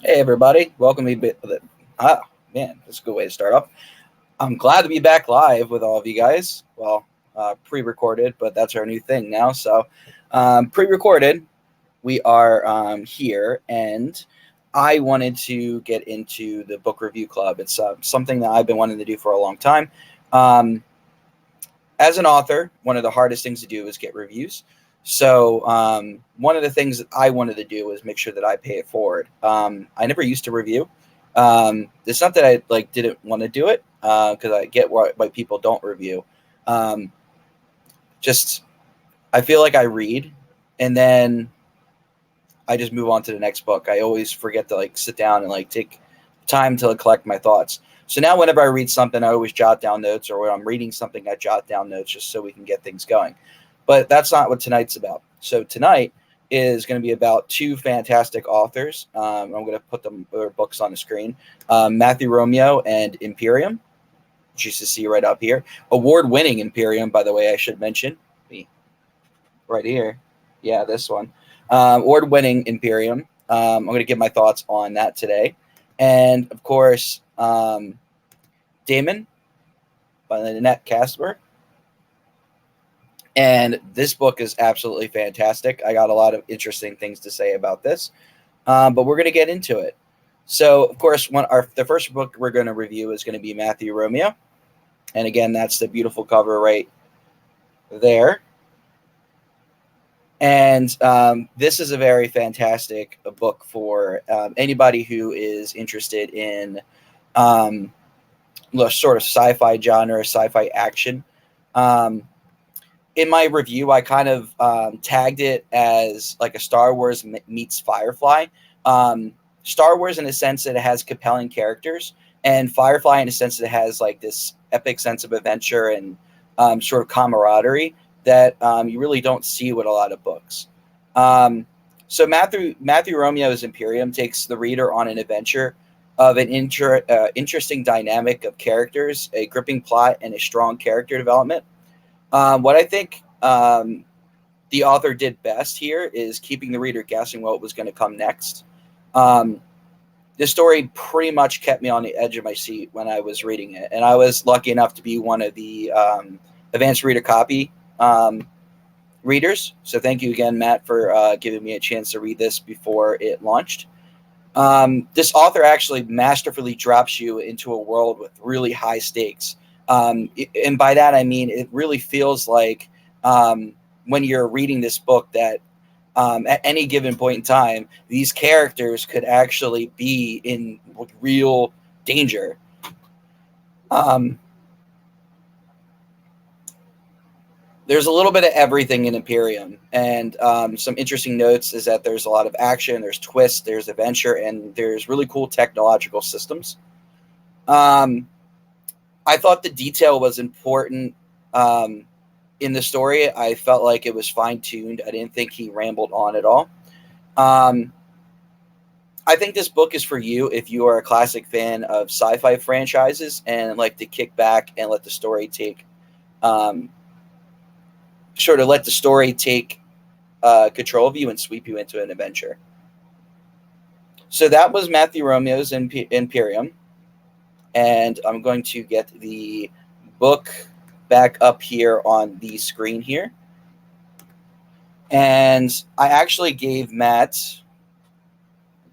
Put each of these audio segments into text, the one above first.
Hey everybody, welcome to man, that's a good way to start off. I'm glad to be back live with all of you guys. Well, pre-recorded, but that's our new thing now. So, pre-recorded, we are here, and I wanted to get into the book review club. It's something that I've been wanting to do for a long time. Um, as an author, one of the hardest things to do is get reviews. So one of the things that I wanted to do was make sure that I pay it forward. I never used to review. It's not that I didn't want to do it because I get why people don't review. Um, just I feel like I read and then I just move on to the next book. I always forget to sit down and take time to collect my thoughts. So now whenever I read something, I always jot down notes, or when I'm reading something, I jot down notes just so we can get things going. But that's not what tonight's about. So tonight is going to be about two fantastic authors. I'm going to put their books on the screen. Matthew Romeo and Imperium, which you should see right up here. Award-winning Imperium, by the way, I should mention. Right here. Yeah, this one. Award-winning Imperium. I'm going to give my thoughts on that today. And, of course, Damon by Lynette Casper. And this book is absolutely fantastic. I got a lot of interesting things to say about this, but we're going to get into it. So, of course, the first book we're going to review is going to be Matthew Romeo. And, again, that's the beautiful cover right there. And this is a very fantastic book for anybody who is interested in the sort of sci-fi genre, sci-fi action. In my review, I kind of tagged it as like a Star Wars meets Firefly. Star Wars in a sense that it has compelling characters, and Firefly in a sense that it has this epic sense of adventure and sort of camaraderie that you really don't see with a lot of books. So Matthew Romeo's Imperium takes the reader on an adventure of an interesting dynamic of characters, a gripping plot, and a strong character development. What I think the author did best here is keeping the reader guessing what was going to come next. This story pretty much kept me on the edge of my seat when I was reading it, and I was lucky enough to be one of the advanced reader copy readers. So thank you again, Matt, for giving me a chance to read this before it launched. This author actually masterfully drops you into a world with really high stakes. And by that, I mean, it really feels like when you're reading this book that at any given point in time, these characters could actually be in real danger. There's a little bit of everything in Imperium, and some interesting notes is that there's a lot of action, there's twists, there's adventure, and there's really cool technological systems. I thought the detail was important in the story. I felt like it was fine-tuned. I didn't think he rambled on at all. I think this book is for you if you are a classic fan of sci-fi franchises and like to kick back and let the story take control of you and sweep you into an adventure. So that was Matthew Romeo's Imperium. And I'm going to get the book back up here on the screen here. And I actually gave Matt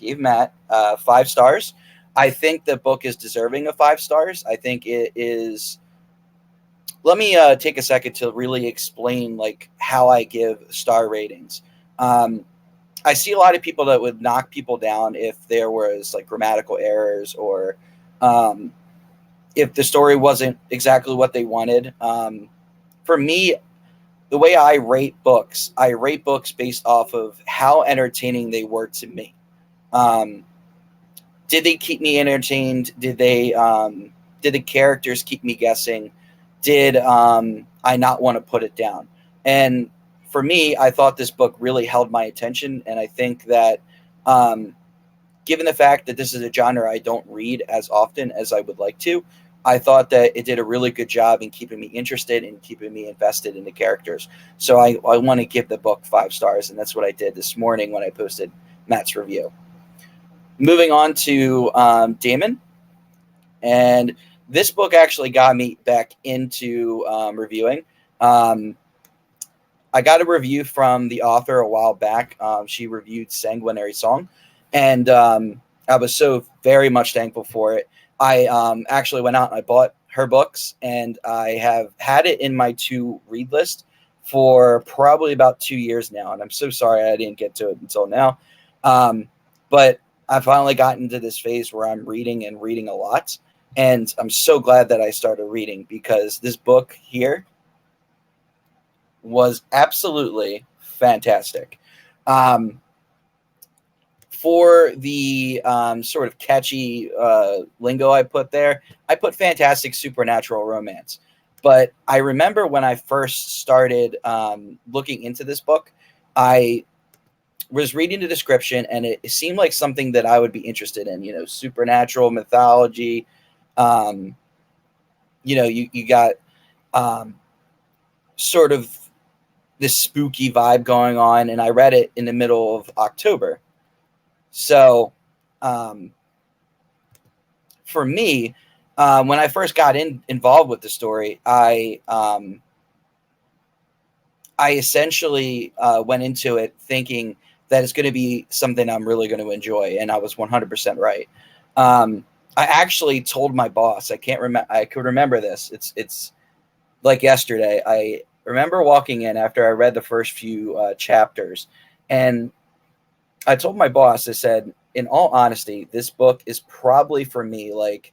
5 stars. I think the book is deserving of 5 stars. I think it is. Let me take a second to really explain how I give star ratings. I see a lot of people that would knock people down if there was grammatical errors or if the story wasn't exactly what they wanted. For me, the way I rate books based off of how entertaining they were to me. Did they keep me entertained? Did the characters keep me guessing? Did I not want to put it down? And for me, I thought this book really held my attention, and I think that given the fact that this is a genre I don't read as often as I would like to, I thought that it did a really good job in keeping me interested and keeping me invested in the characters. So I want to give the book 5 stars, and that's what I did this morning when I posted Matt's review. moving on to Damon, and this book actually got me back into reviewing. I got a review from the author a while back. She reviewed Sanguinary Song, and I was so very much thankful for it. I actually went out and I bought her books, and I have had it in my to read list for probably about 2 years now. And I'm so sorry I didn't get to it until now. But I finally gotten to this phase where I'm reading and reading a lot. And I'm so glad that I started reading, because this book here was absolutely fantastic. For the sort of catchy lingo I put there, I put fantastic supernatural romance. But I remember when I first started looking into this book, I was reading the description, and it seemed like something that I would be interested in. You know, supernatural mythology. You got sort of this spooky vibe going on, and I read it in the middle of October. So, for me, when I first got involved with the story, I essentially went into it thinking that it's going to be something I'm really going to enjoy, and I was 100% right. I actually told my boss. I can't remember. I could remember this. It's like yesterday. I remember walking in after I read the first few chapters, and I told my boss. I said, in all honesty, this book is probably for me like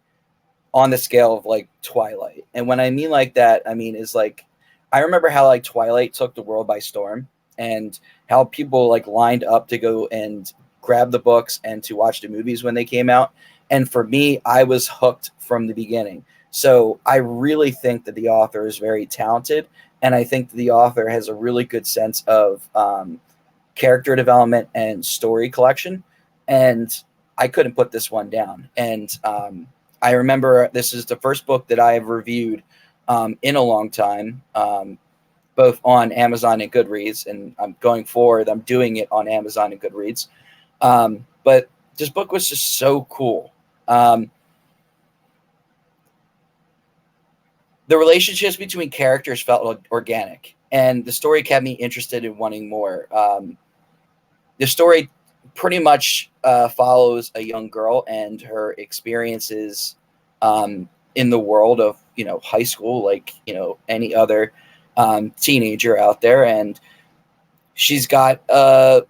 on the scale of like Twilight. And when I mean like that, I mean is like I remember how like Twilight took the world by storm, and how people like lined up to go and grab the books and to watch the movies when they came out. And for me, I was hooked from the beginning. So I really think that the author is very talented, and I think the author has a really good sense of character development and story collection. And I couldn't put this one down. And I remember this is the first book that I have reviewed in a long time, both on Amazon and Goodreads. And I'm going forward, I'm doing it on Amazon and Goodreads. But this book was just so cool. The relationships between characters felt organic, and the story kept me interested in wanting more. The story pretty much follows a young girl and her experiences in the world of high school, like any other teenager out there, and she's got a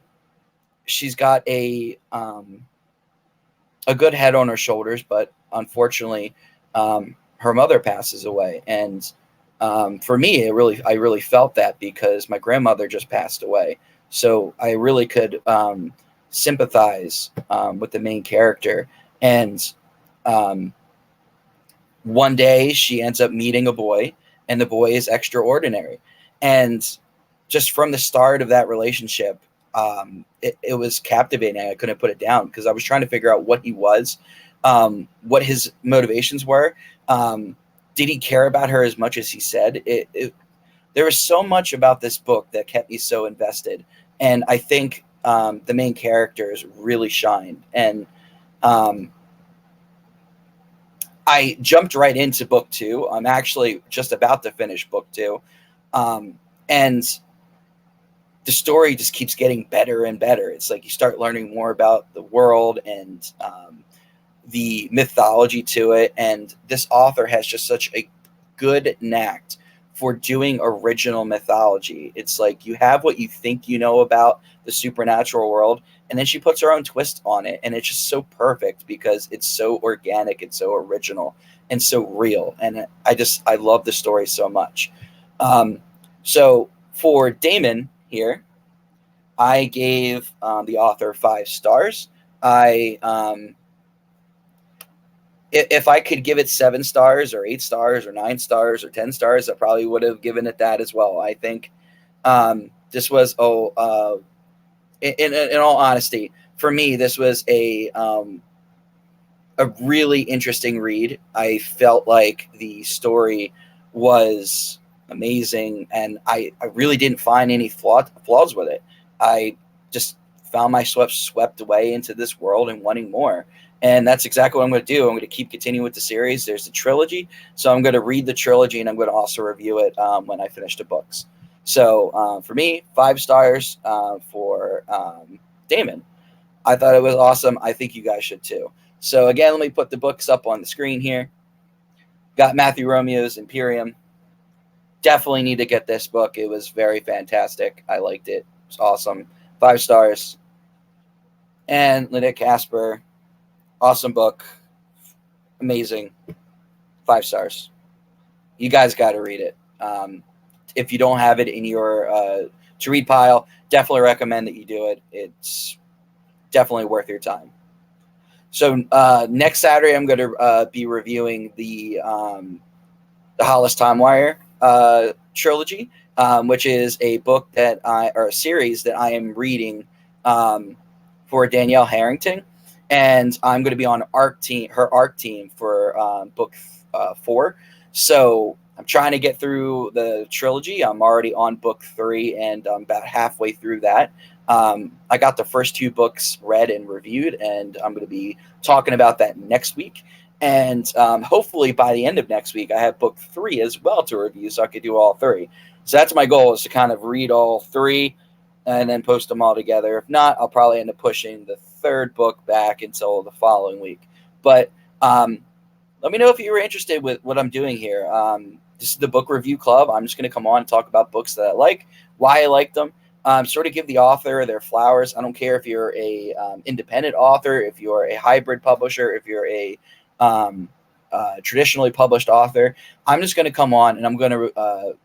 good head on her shoulders, but unfortunately, her mother passes away, and for me, I really felt that, because my grandmother just passed away. So I really could sympathize with the main character. And one day she ends up meeting a boy, and the boy is extraordinary. And just from the start of that relationship, it was captivating. I couldn't put it down, because I was trying to figure out what he was, what his motivations were. Did he care about her as much as he said? There was so much about this book that kept me so invested. And I think the main characters really shined. And I jumped right into book 2. I'm actually just about to finish book 2. And the story just keeps getting better and better. It's like you start learning more about the world and the mythology to it. And this author has just such a good knack for doing original mythology. It's like you have what you think you know about the supernatural world, and then she puts her own twist on it, and it's just so perfect because it's so organic, it's so original, and so real. And I love the story so much. So for Damon here, I gave the author 5 stars. If I could give it 7 stars or 8 stars or 9 stars or 10 stars, I probably would have given it that as well. I think this was, in all honesty, for me, this was a really interesting read. I felt like the story was amazing, and I really didn't find any flaws with it. I just found myself swept away into this world and wanting more. And that's exactly what I'm going to do. I'm going to keep continuing with the series. There's the trilogy. So I'm going to read the trilogy, and I'm going to also review it when I finish the books. So for me, 5 stars for Damon. I thought it was awesome. I think you guys should too. So again, let me put the books up on the screen here. Got Matthew Romeo's Imperium. Definitely need to get this book. It was very fantastic. I liked it. It was awesome. 5 stars. And Lynette Casper, awesome book. Amazing. 5 stars. You guys got to read it. If you don't have it in your to read pile, definitely recommend that you do it. It's definitely worth your time. So next Saturday, I'm going to be reviewing the Hollis Timewire trilogy, which is a book or a series that I am reading for Danielle Harrington, and I'm going to be on her ARC team for book 4. So I'm trying to get through the trilogy. I'm already on book 3, and I'm about halfway through that. I got the first 2 books read and reviewed, and I'm going to be talking about that next week. And hopefully by the end of next week, I have book 3 as well to review, so I could do all 3. So that's my goal, is to kind of read all 3 and then post them all together. If not, I'll probably end up pushing the 3rd book back until the following week. But let me know if you were interested with what I'm doing here. This is the book review club. I'm just going to come on and talk about books that I like, why I like them, sort of give the author their flowers. I don't care if you're a independent author, if you're a hybrid publisher, if you're a traditionally published author. I'm just going to come on and I'm going to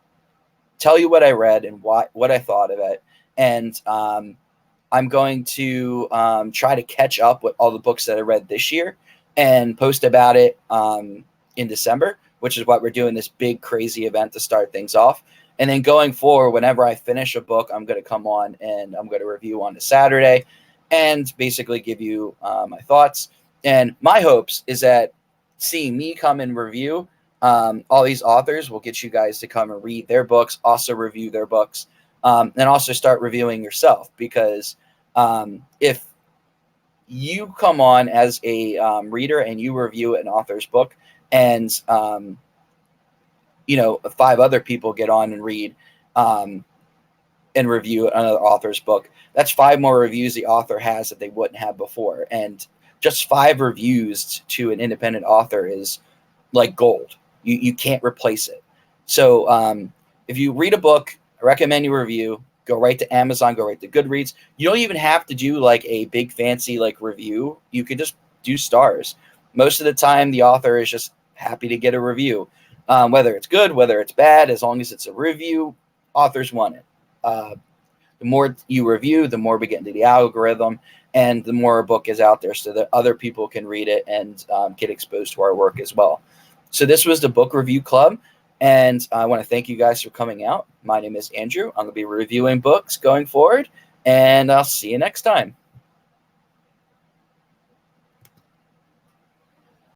tell you what I read and what I thought of it. And I'm going to try to catch up with all the books that I read this year and post about it in December, which is what we're doing, this big crazy event to start things off. And then going forward, whenever I finish a book, I'm going to come on and I'm going to review on a Saturday and basically give you my thoughts. And my hopes is that seeing me come and review all these authors will get you guys to come and read their books, also review their books, and also start reviewing yourself. Because if you come on as a reader and you review an author's book, and 5 other people get on and read and review another author's book, that's 5 more reviews the author has that they wouldn't have before. And just 5 reviews to an independent author is like gold. You can't replace it. So if you read a book, I recommend you review. Go right to Amazon, go right to Goodreads. You don't even have to do like a big fancy like review. You could just do stars. Most of the time, the author is just happy to get a review. Whether it's good, whether it's bad, as long as it's a review, authors want it. The more you review, the more we get into the algorithm, and the more a book is out there so that other people can read it and get exposed to our work as well. So this was the Book Review Club, and I want to thank you guys for coming out. My name is Andrew. I'm going to be reviewing books going forward, and I'll see you next time.